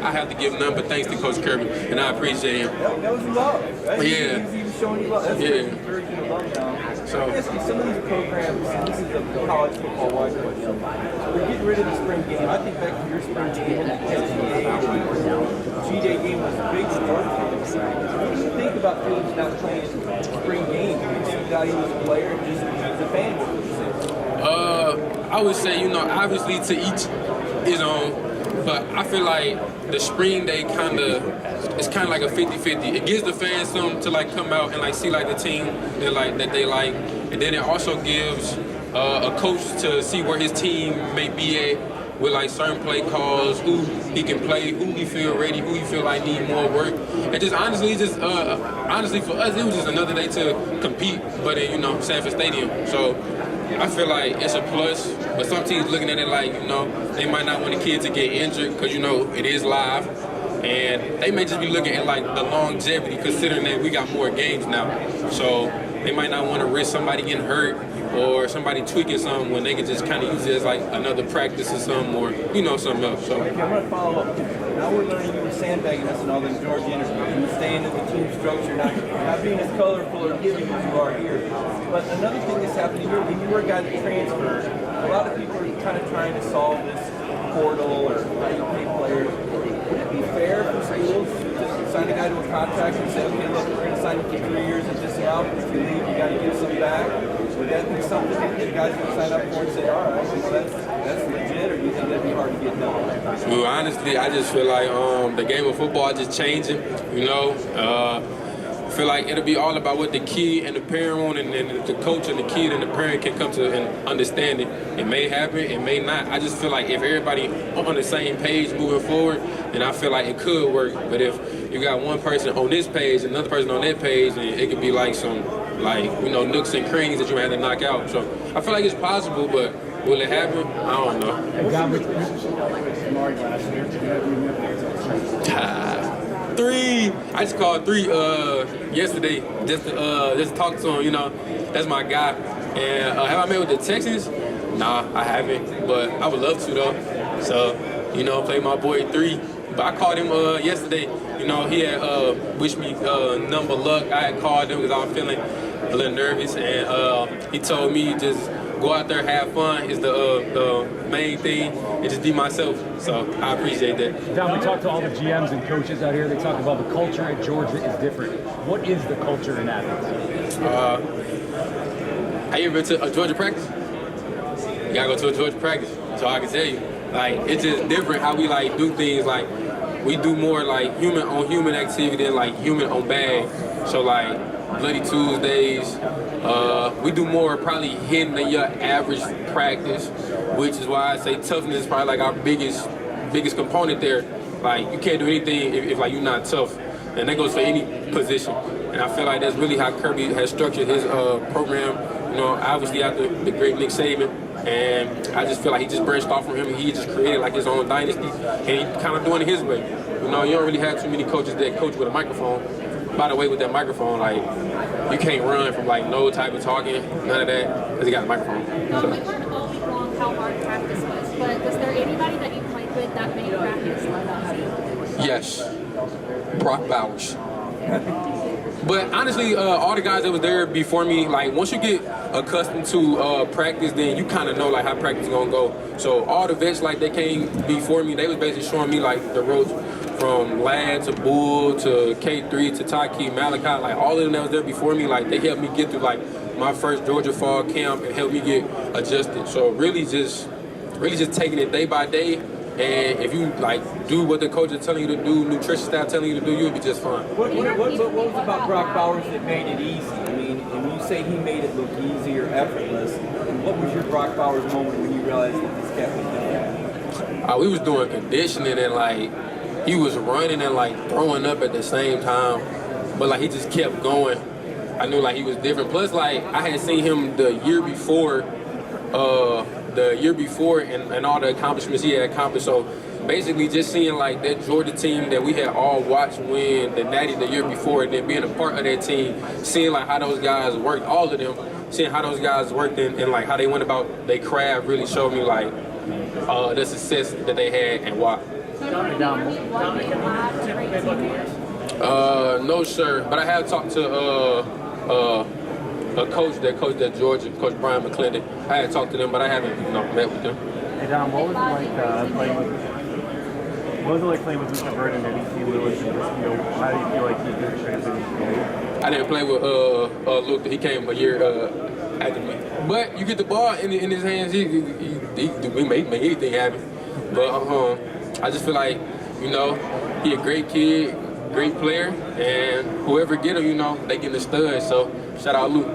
I have to give nothing but thanks to Coach Kirby, and I appreciate him. That was love. Yeah. He was showing you love. That's very good love now. So, let me ask you, some of these programs, and this is a college football wide question, we're getting rid of the spring game. I think back to your spring game, the G-Day game was a big sport. What do you think about teams not playing spring games? Do you see value as a player and just as a fan? I would say, obviously to each his own, but I feel like the spring day it's kind of like a 50-50. It gives the fans something to like come out and like see like the team that they like, and then it also gives a coach to see where his team may be at with like certain play calls, who he can play, who he feel ready, who he feel like need more work. And just honestly for us, it was just another day to compete, but in Sanford Stadium. So I feel like it's a plus, but some teams looking at it like, they might not want the kids to get injured because, it is live. And they may just be looking at like the longevity, considering that we got more games now. So they might not want to risk somebody getting hurt or somebody tweaking something when they can just kind of use it as like another practice or something, or something else. So okay, I'm gonna follow up. Now we're learning you were sandbagging us in all those Georgia interviews. You were staying in the team structure, not being as colorful or giving as you are here. But another thing that's happening here, when you were a guy that transferred, a lot of people are kind of trying to solve this portal or how you pay players. Would it be fair for schools to sign a guy to a contract and say, okay, look, we're going to sign you for 3 years at this amount. If you leave, you got to give some back? Would that be something that the guys would sign up for and say, all right, well, that's legit, or do you think that'd be hard to get done? Well, honestly, I just feel like the game of football is just changing, I feel like it'll be all about what the kid and the parent want, and the coach and the kid and the parent can come to an understanding. It may happen, it may not. I just feel like if everybody on the same page moving forward, then I feel like it could work. But if you got one person on this page, another person on that page, then it could be like some, nooks and crannies that you have to knock out. So I feel like it's possible, but will it happen? I don't know. Three. I just called 3 yesterday just to talk to him. That's my guy. And have I met with the Texans? Nah, I haven't. But I would love to though. So play my boy 3. But I called him yesterday. He had wished me number luck. I had called him because I was feeling a little nervous, and he told me just go out there, have fun is the main thing, and just be myself. So I appreciate that. Dom, we talked to all the GMs and coaches out here. They talk about the culture at Georgia is different. What is the culture in Athens? Have you ever been to a Georgia practice? You gotta go to a Georgia practice, so I can tell you. Like, it's just different how we like do things. Like, we do more like human on human activity than like human on bag. So like Bloody Tuesdays, we do more probably hidden than your average practice, which is why I say toughness is probably like our biggest component there. Like, you can't do anything if like you're not tough, and that goes for any position. And I feel like that's really how Kirby has structured his program. Obviously after the great Nick Saban, and I just feel like he just branched off from him, and he just created like his own dynasty, and he kind of doing it his way. You don't really have too many coaches that coach with a microphone. By the way, with that microphone, like, you can't run from like no type of talking, none of that, because he got a microphone. We learned all week long how hard practice was, but was there anybody that you played with that made practice easy? Yes, Brock Bowers. But honestly, all the guys that was there before me, like, once you get accustomed to practice, then you kind of know like how practice is gonna go. So all the vets, like, they came before me, they was basically showing me like the ropes from Lad to Bull to K3 to Taki, Malachi, like all of them that was there before me, like they helped me get through like my first Georgia fall camp and helped me get adjusted. So really just taking it day by day. And if you like do what the coach is telling you to do, nutrition staff telling you to do, you'll be just fine. What was about Brock Bowers that made it easy? I mean, and when you say he made it look easy or effortless, what was your Brock Bowers moment when you realized that this cat was different? We was doing conditioning, and like he was running and like throwing up at the same time, but like he just kept going. I knew like he was different. Plus, like, I had seen him the year before and all the accomplishments he had accomplished. So basically just seeing like that Georgia team that we had all watched win the Natty the year before, and then being a part of that team, seeing like how those guys worked, all of them, seeing how those guys worked and like how they went about their craft really showed me like the success that they had and why. No, sir. But I have talked to a coach that coached at Georgia, Coach Brian McClendon. I had talked to them, but I haven't met with them. Hey Dom, what was it like playing with? What was it like playing with Mr. Bird and Eddie Lewis? And just, how do you feel like he's going to transition? I didn't play with Luke. He came a year after me. But you get the ball in his hands, he make anything happen. But I just feel like, he a great kid, great player, and whoever get him, they getting the stud. So shout out Luke.